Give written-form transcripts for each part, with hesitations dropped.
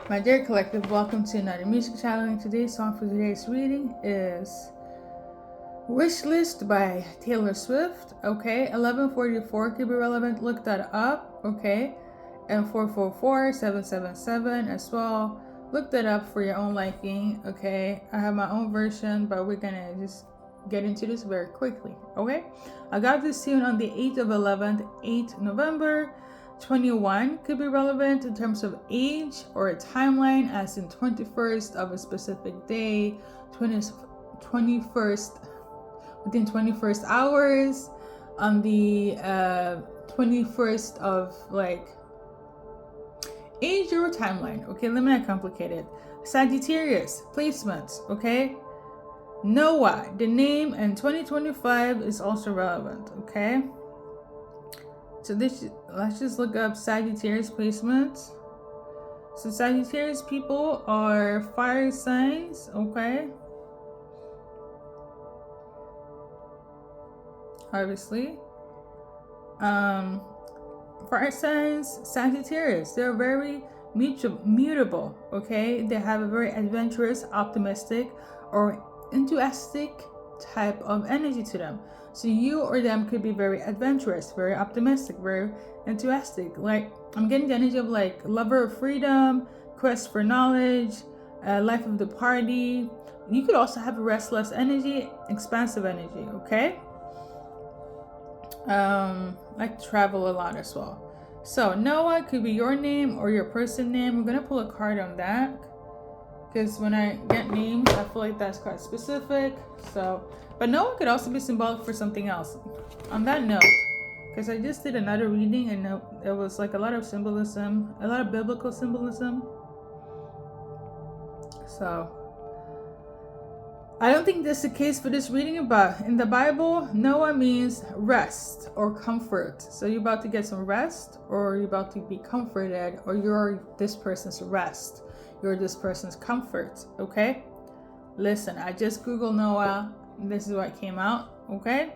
My dear collective, welcome to another music channel. And today's song for today's reading is Wish List by Taylor Swift. Okay, 1144 could be relevant. Look that up. Okay, and 444777 as well. Look that up for your own liking. Okay, I have my own version, but we're gonna just get into this very quickly. Okay, I got this tune on the 8th of 11th, 8th November. 21 could be relevant in terms of age or a timeline, as in 21st of a specific day, 21st within 21st hours, on the 21st of like age or timeline. Okay, let me not complicate it. Sagittarius placements. Okay, Noah, the name, and 2025 is also relevant. Okay. So let's just look up Sagittarius placements. So Sagittarius people are fire signs, okay? Obviously. Fire signs, Sagittarius, they're very mutable, okay? They have a very adventurous, optimistic, or enthusiastic type of energy to them. So you or them could be very adventurous, very optimistic, very enthusiastic. Like, I'm getting the energy of like lover of freedom, quest for knowledge, life of the party. You could also have a restless energy, expansive energy, okay? Like to travel a lot as well. So Noah could be your name or your person name. We're gonna pull a card on that, because when I get names, I feel like that's quite specific. So, but Noah could also be symbolic for something else. On that note, because I just did another reading and it was like a lot of symbolism, a lot of biblical symbolism. So, I don't think that's the case for this reading, but in the Bible, Noah means rest or comfort. So you're about to get some rest, or you're about to be comforted, or you're this person's rest. You're this person's comfort, okay? Listen, I just Googled Noah. This is what came out, okay?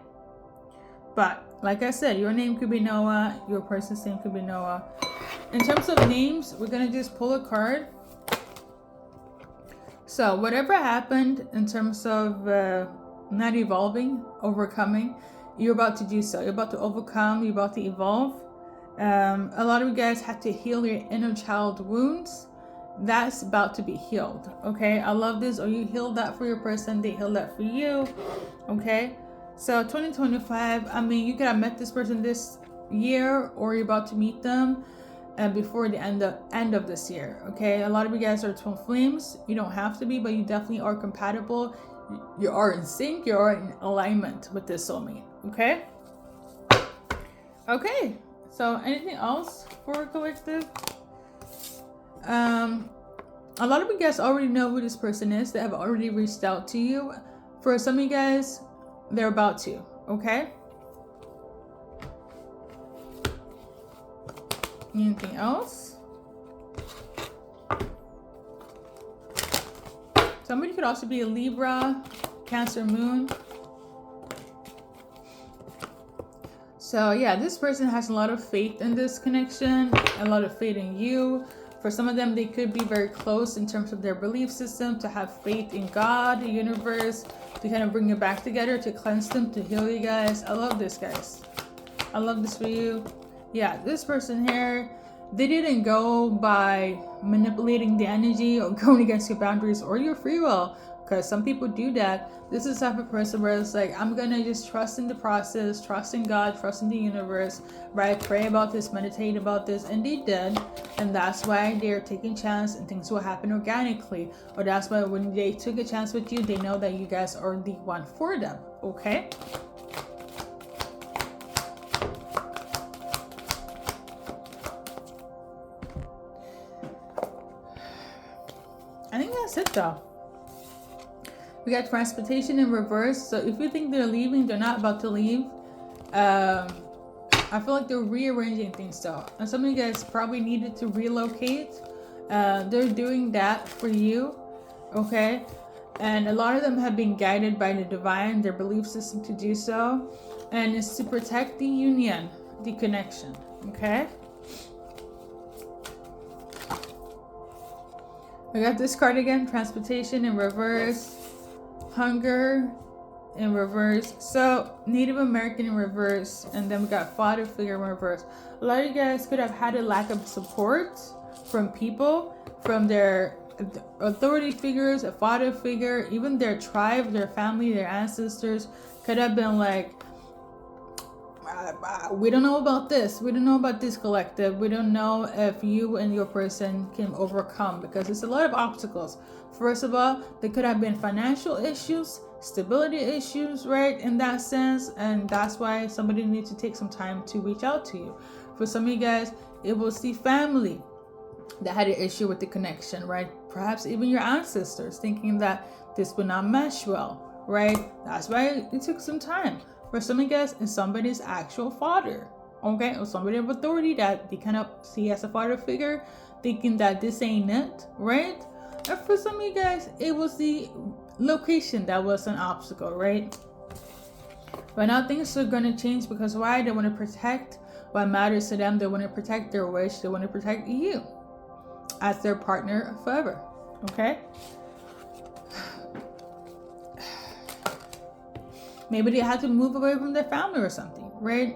But like I said, your name could be Noah. Your person's name could be Noah. In terms of names, we're going to just pull a card. So whatever happened in terms of not evolving, overcoming, you're about to do so. You're about to overcome. You're about to evolve. A lot of you guys had to heal your inner child wounds. That's about to be healed. Okay, I love this. Or you healed that for your person, they healed that for you. Okay, so 2025, I mean, you could have met this person this year, or you're about to meet them before the end of this year. Okay, a lot of you guys are twin flames. You don't have to be, but you definitely are compatible. You are in sync. You are in alignment with this soulmate. Okay, so anything else for collective? A lot of you guys already know who this person is. They have already reached out to you. For some of you guys, they're about to, okay? Anything else? Somebody could also be a Libra, Cancer moon. So yeah, this person has a lot of faith in this connection, a lot of faith in you. For some of them, they could be very close in terms of their belief system, to have faith in God, the universe, to kind of bring you back together, to cleanse them, to heal you guys. I love this, guys. I love this for you. Yeah, this person here, they didn't go by manipulating the energy or going against your boundaries or your free will, because some people do that. This is the type of person where it's like, I'm gonna just trust in the process, trust in God, trust in the universe, right? Pray about this, meditate about this, and they did. And that's why they're taking chance and things will happen organically. Or that's why when they took a chance with you, they know that you guys are the one for them, okay? I think that's it though. We got transportation in reverse. So if you think they're leaving, they're not about to leave. I feel like they're rearranging things though. And some of you guys probably needed to relocate. They're doing that for you, okay? And a lot of them have been guided by the divine, their belief system, to do so. And it's to protect the union, the connection, okay? We got this card again, transportation in reverse, hunger in reverse. So Native American in reverse, and then we got father figure in reverse. A lot of you guys could have had a lack of support from people, from their authority figures, a father figure, even their tribe, their family, their ancestors could have been like, we don't know about this. We don't know about this collective. We don't know if you and your person can overcome, because it's a lot of obstacles. First of all, there could have been financial issues, stability issues, right? In that sense. And that's why somebody needs to take some time to reach out to you. For some of you guys, it was the family that had an issue with the connection, right? Perhaps even your ancestors thinking that this would not mesh well, right? That's why it took some time. For some of you guys, it's somebody's actual father, okay? Or somebody of authority that they kind of see as a father figure, thinking that this ain't it, right? And for some of you guys, it was the location that was an obstacle, right? But now things are going to change, because why? They want to protect what matters to them. They want to protect their wish. They want to protect you as their partner forever, okay? Maybe they had to move away from their family or something, right?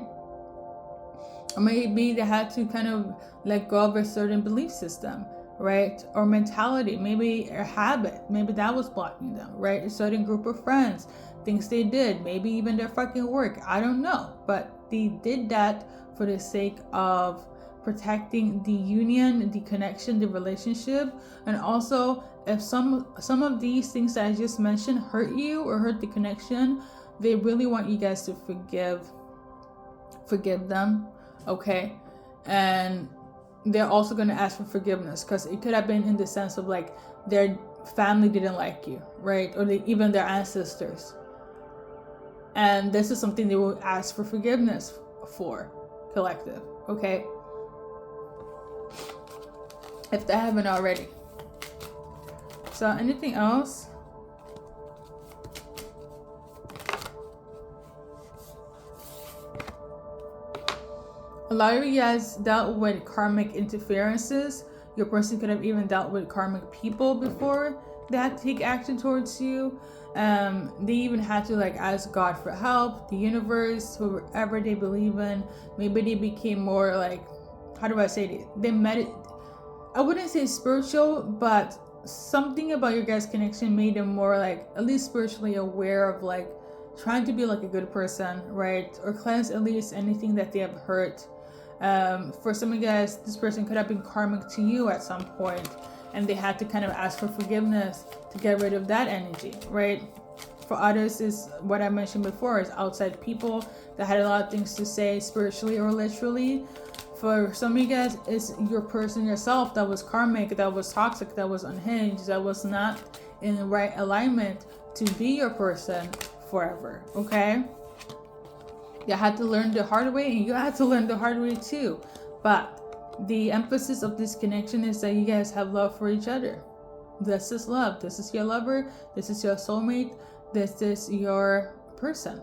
Or maybe they had to kind of let go of a certain belief system, right? Or mentality, maybe a habit, maybe that was blocking them, right? A certain group of friends, things they did, maybe even their fucking work, I don't know. But they did that for the sake of protecting the union, the connection, the relationship. And also, if some of these things that I just mentioned hurt you or hurt the connection, they really want you guys to forgive them, okay? And they're also going to ask for forgiveness, because it could have been in the sense of like their family didn't like you, right? Or even their ancestors. And this is something they will ask for forgiveness for, collective, okay? If they haven't already. So anything else? A lot of you guys dealt with karmic interferences. Your person could have even dealt with karmic people before they had to take action towards you. They even had to like ask God for help, the universe, whoever they believe in. Maybe they became more like, how do I say it? I wouldn't say spiritual, but something about your guys' connection made them more like at least spiritually aware of like trying to be like a good person, right? Or cleanse at least anything that they have hurt. For some of you guys, this person could have been karmic to you at some point, and they had to kind of ask for forgiveness to get rid of that energy, right? For others, is what I mentioned before, is outside people that had a lot of things to say spiritually or literally. For some of you guys, it's your person yourself that was karmic, that was toxic, that was unhinged, that was not in the right alignment to be your person forever, okay? You had to learn the hard way, and you had to learn the hard way too. But the emphasis of this connection is that you guys have love for each other. This is love. This is your lover. This is your soulmate. This is your person.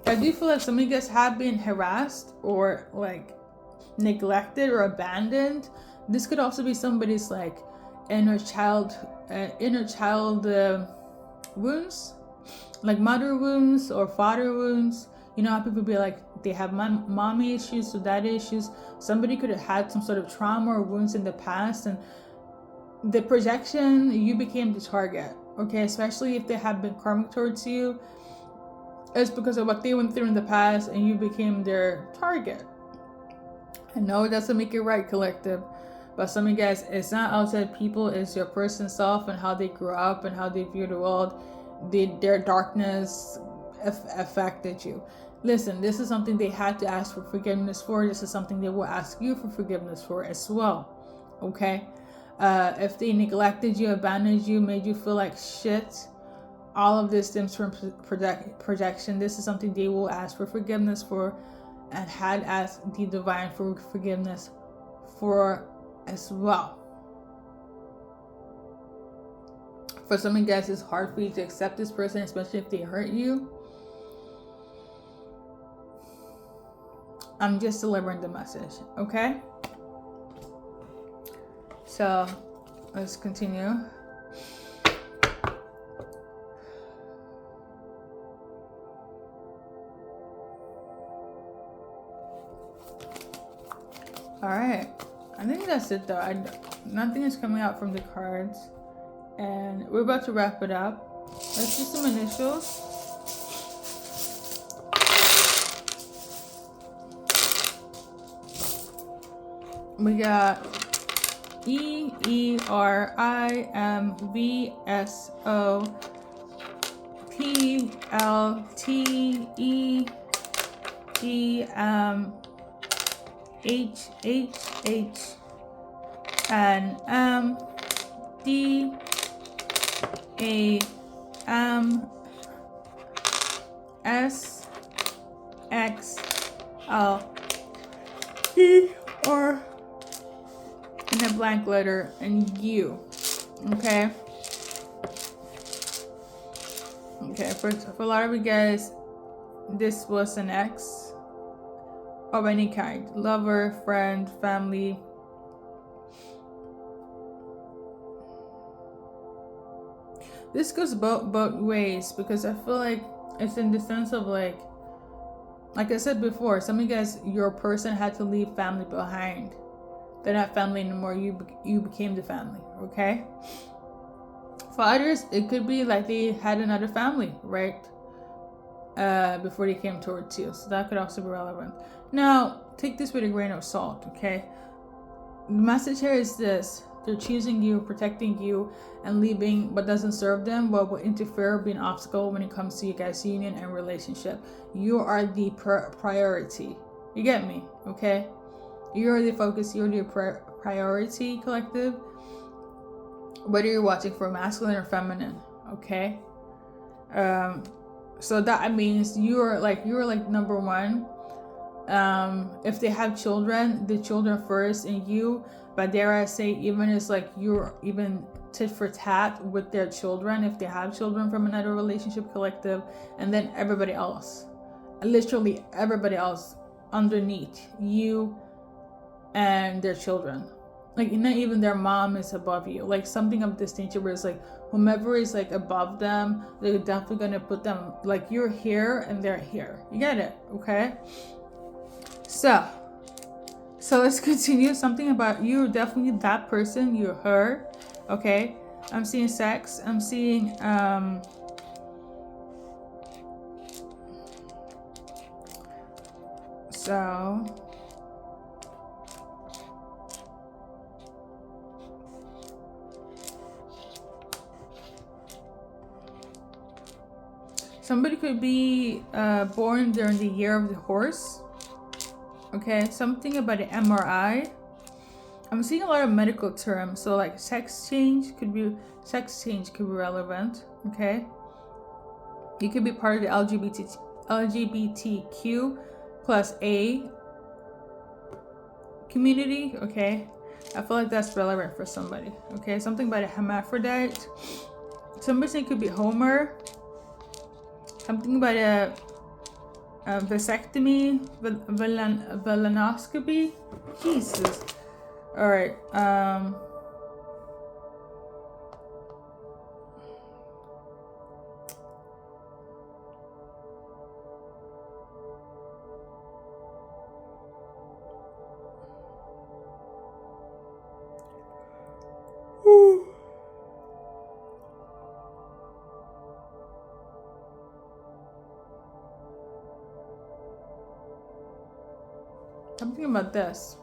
I do feel like some of you guys have been harassed or like neglected or abandoned. This could also be somebody's like inner child wounds, like mother wounds or father wounds. You know how people be like, they have mommy issues or dad issues. Somebody could have had some sort of trauma or wounds in the past, and the projection, you became the target, okay? Especially if they have been karmic towards you, it's because of what they went through in the past, and you became their target. I know it doesn't make it right, collective, but some of you guys, it's not outside people, it's your person self and how they grew up and how they view the world. Their darkness affected you. Listen, this is something they had to ask for forgiveness for. This is something they will ask you for forgiveness for as well, okay? If they neglected you, abandoned you, made you feel like shit, all of this stems from projection. This is something they will ask for forgiveness for, and had asked the divine for forgiveness for as well. For some of you guys, it's hard for you to accept this person, especially if they hurt you. I'm just delivering the message, okay? So let's continue. All right, I think that's it though. Nothing is coming out from the cards, and we're about to wrap it up. Let's do some initials. We got EERIMVSO PLTEEHHH and DAMSXLER in a blank letter and U. Okay. Okay, for a lot of you guys, this was an ex of any kind. Lover, friend, family. This goes both ways, because I feel like it's in the sense of like I said before, some of you guys, your person had to leave family behind. They're not family anymore. You became the family, okay? For others, it could be like they had another family, right? Before they came towards you. So that could also be relevant. Now, take this with a grain of salt, okay? The message here is this. They're choosing you, protecting you, and leaving what doesn't serve them, what will interfere, be an obstacle when it comes to you guys' union and relationship. You are the priority. You get me, okay? You're the focus, you're the priority, collective. Whether you're watching for masculine or feminine, okay? So that means you're like number one. If they have children, the children first, and you, but dare I say, even it's like you're even tit for tat with their children if they have children from another relationship, collective, and then everybody else, literally everybody else underneath you and their children. Like, not even their mom is above you. Like, something of this nature where it's like whomever is like above them, they're definitely gonna put them like you're here and they're here. You get it, okay? So let's continue. Something about you, definitely that person, you're her, okay? I'm seeing sex. I'm seeing so somebody could be born during the year of the horse. Okay, something about the MRI. I'm seeing a lot of medical terms. So like sex change could be relevant. Okay, you could be part of the LGBTQ plus A community. Okay, I feel like that's relevant for somebody. Okay, something about a hermaphrodite. Somebody could be Homer. Something about a vasectomy, velanoscopy. Jesus. All right. Something about this.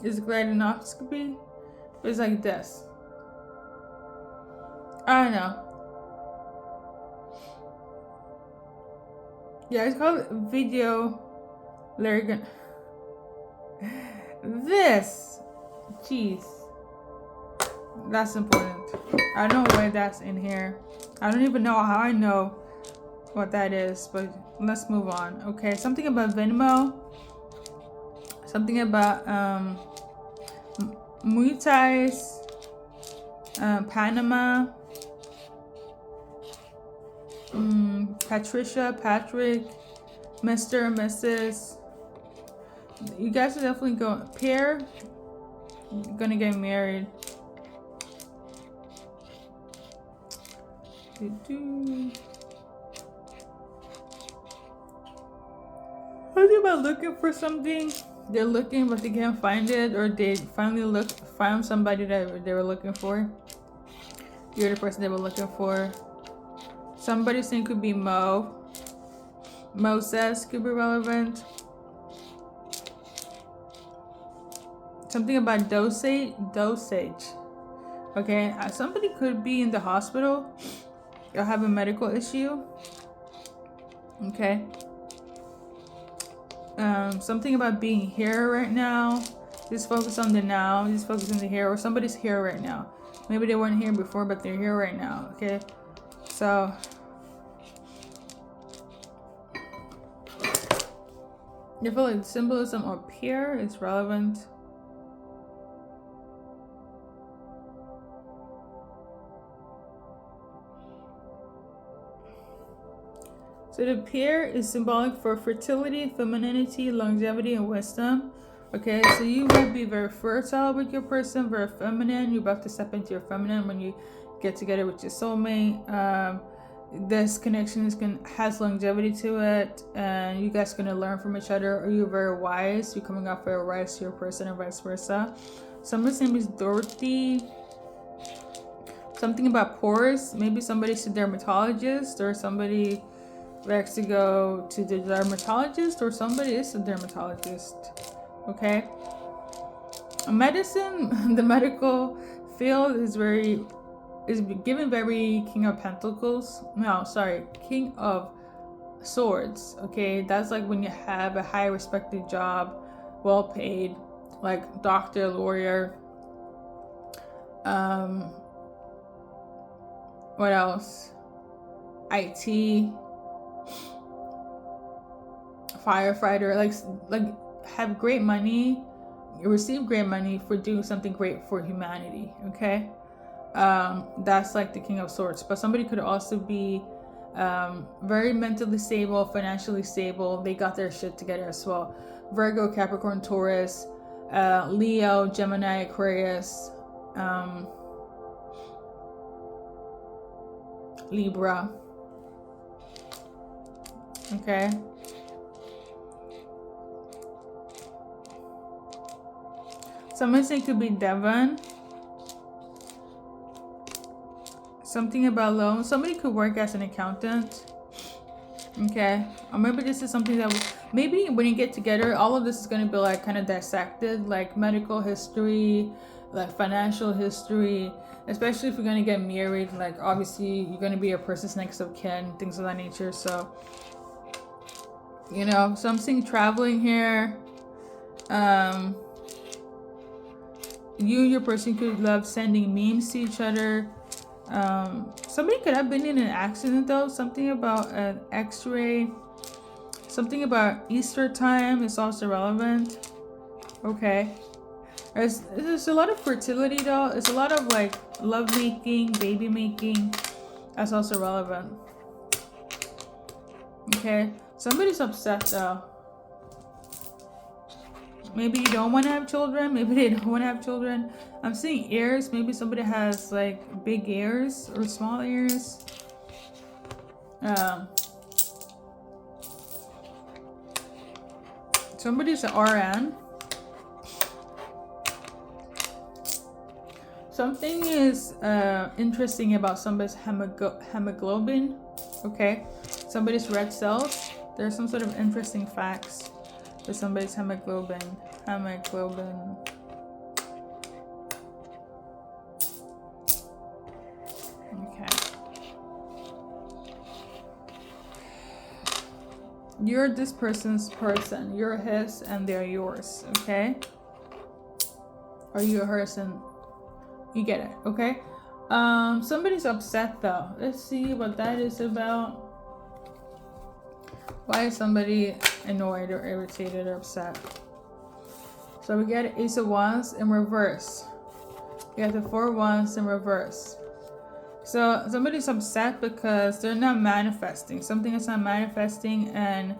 Is glyconoscopy? It's like this. I don't know. Yeah, it's called video larynx. This. Jeez. That's important. I don't know why that's in here. I don't even know how I know what that is, but let's move on. Okay, something about Venmo. Something about Muay Thais, Panama, Patricia, Patrick, Mr. and Mrs. You guys are definitely gonna get married. Are they about looking for something? They're looking but they can't find it, or they finally found somebody that they were looking for. You're the person they were looking for. Somebody's name could be Mo. Moses could be relevant. Something about dosage. Okay, somebody could be in the hospital or have a medical issue. Okay. Something about being here right now. Just focus on the now. Just focus on the here, or somebody's here right now. Maybe they weren't here before, but they're here right now. Okay, so you feel like symbolism up here is relevant. So the pear is symbolic for fertility, femininity, longevity, and wisdom. Okay, so you might be very fertile with your person, very feminine. You're about to step into your feminine when you get together with your soulmate. This connection has longevity to it, and you guys are gonna learn from each other. Or you're very wise. You're coming off very wise to your person, and vice versa. Somebody's name is Dorothy. Something about pores. Maybe somebody's a dermatologist, or somebody likes to go to the dermatologist, or somebody is a dermatologist. Okay, medicine, the medical field is given very King of Pentacles. No, sorry, King of Swords. Okay, that's like when you have a high respected job, well paid, like doctor, lawyer. What else? IT, firefighter, like have great money, you receive great money for doing something great for humanity. Okay, that's like the King of Swords. But somebody could also be very mentally stable, financially stable. They got their shit together as well. Virgo, Capricorn, Taurus, Leo, Gemini, Aquarius, Libra. Okay, somebody say it could be Devon. Something about loan. Somebody could work as an accountant. Okay, or maybe this is something that maybe when you get together, all of this is going to be like kind of dissected, like medical history, like financial history, especially if you're going to get married. Like obviously you're going to be a person's next of kin, things of that nature. So you know, so I'm seeing traveling here. You and your person could love sending memes to each other. Somebody could have been in an accident though. Something about an x-ray. Something about Easter time is also relevant. Okay. There's a lot of fertility though. It's a lot of like love making, baby making. That's also relevant. Okay. Somebody's upset though. Maybe you don't want to have children. Maybe they don't want to have children. I'm seeing ears. Maybe somebody has like big ears or small ears. Somebody's an RN. Something is interesting about somebody's hemoglobin. Okay. Somebody's red cells. There's some sort of interesting facts with somebody's hemoglobin. Okay. You're this person's person. You're his and they're yours. Okay? Or you're hers and you get it. Okay? Somebody's upset though. Let's see what that is about. Why is somebody annoyed or irritated or upset? So we get Ace of Wands in reverse. We got the 4 Wands in reverse. So somebody's upset because they're not manifesting. Something is not manifesting, and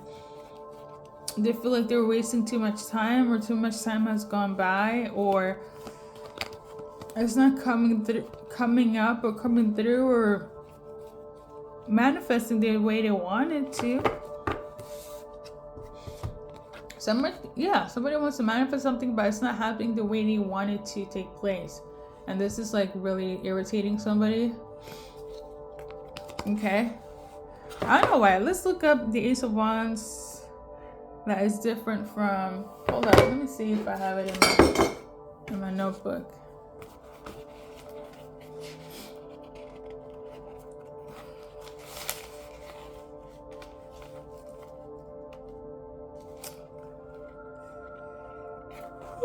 they feel like they're wasting too much time, or too much time has gone by, or it's not coming up or coming through or manifesting the way they wanted to. Somebody wants to manifest something, but it's not happening the way they want it to take place. And this is like really irritating somebody. Okay. I don't know why. Let's look up the Ace of Wands that is different from... Hold on. Let me see if I have it in my notebook.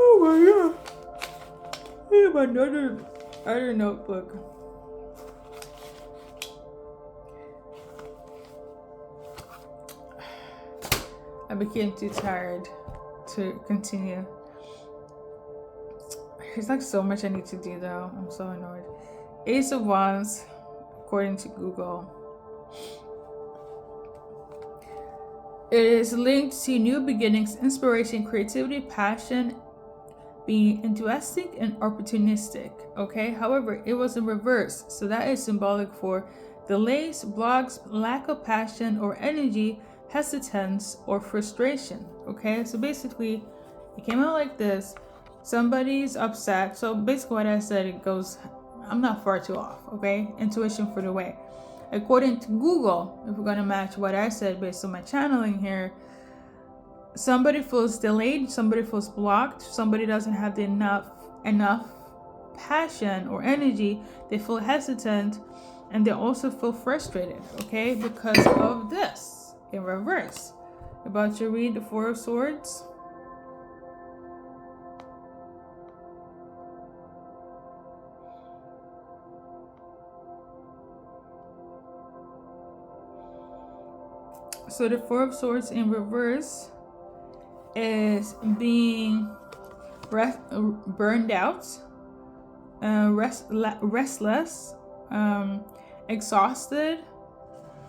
Oh my god. I have another other notebook. I became too tired to continue. There's like so much I need to do though. I'm so annoyed. Ace of Wands, according to Google. It is linked to new beginnings, inspiration, creativity, passion, being enthusiastic and opportunistic. Okay, however, it was in reverse, so that is symbolic for delays, blocks, lack of passion or energy, hesitance or frustration. Okay, so basically it came out like this. Somebody's upset. So basically what I said, it goes, I'm not far too off. Okay, intuition for the way. According to Google, if we're going to match what I said based on my channeling here, somebody feels delayed, somebody feels blocked, somebody doesn't have the enough passion or energy, they feel hesitant, and they also feel frustrated, okay, because of this in reverse. About to read the Four of Swords. So the Four of Swords in reverse is being burned out, restless, exhausted,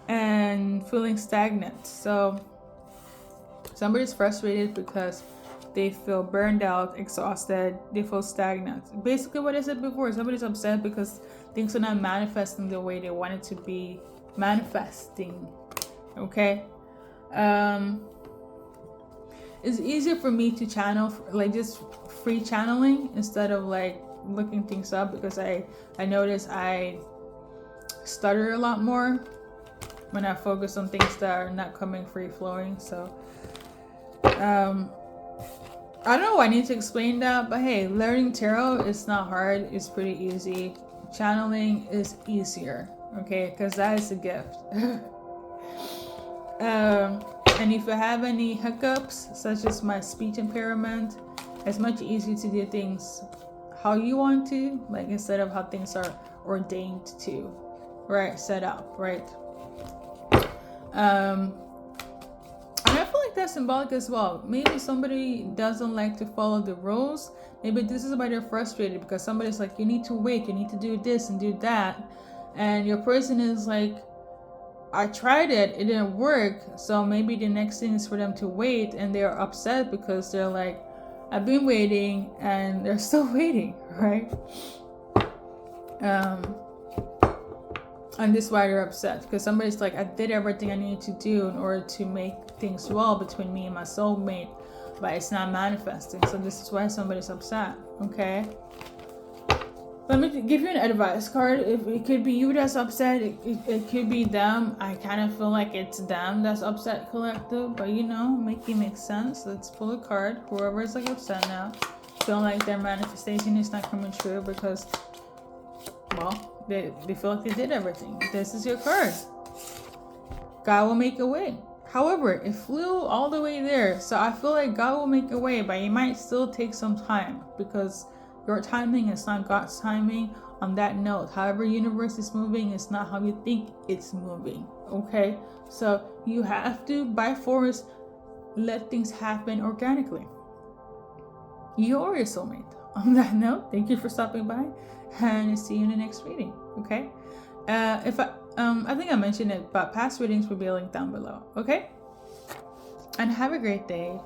and feeling stagnant. So somebody's frustrated because they feel burned out, exhausted, they feel stagnant. Basically what I said before, somebody's upset because things are not manifesting the way they want it to be manifesting. Okay. It's easier for me to channel, like just free channeling instead of like looking things up, because I notice I stutter a lot more when I focus on things that are not coming free flowing. So I don't know, I need to explain that, but hey, learning tarot is not hard, it's pretty easy. Channeling is easier, okay, because that is a gift. And if you have any hiccups, such as my speech impairment, it's much easier to do things how you want to, like instead of how things are ordained to, right? Set up, right? And I feel like that's symbolic as well. Maybe somebody doesn't like to follow the rules. Maybe this is why they're frustrated, because somebody's like, you need to wait, you need to do this and do that. And your person is like, I tried it, it didn't work. So maybe the next thing is for them to wait, and they're upset because they're like, I've been waiting and they're still waiting, right? And this is why they're upset, because somebody's like, I did everything I needed to do in order to make things well between me and my soulmate, but it's not manifesting. So this is why somebody's upset, okay? Let me give you an advice card. If it could be you that's upset, it could be them. I kind of feel like it's them that's upset, collective, but you know, making make sense. Let's pull a card. Whoever is like upset now, feeling like their manifestation is not coming true because, well, they feel like they did everything. This is your card. God will make a way. However, it flew all the way there, so I feel like God will make a way, but it might still take some time because your timing is not God's timing. On that note, however universe is moving, it's not how you think it's moving, okay? So you have to, by force, let things happen organically. You are your soulmate. On that note, thank you for stopping by, and see you in the next reading, okay? I think I mentioned it, but past readings will be linked down below, okay? and have a great day.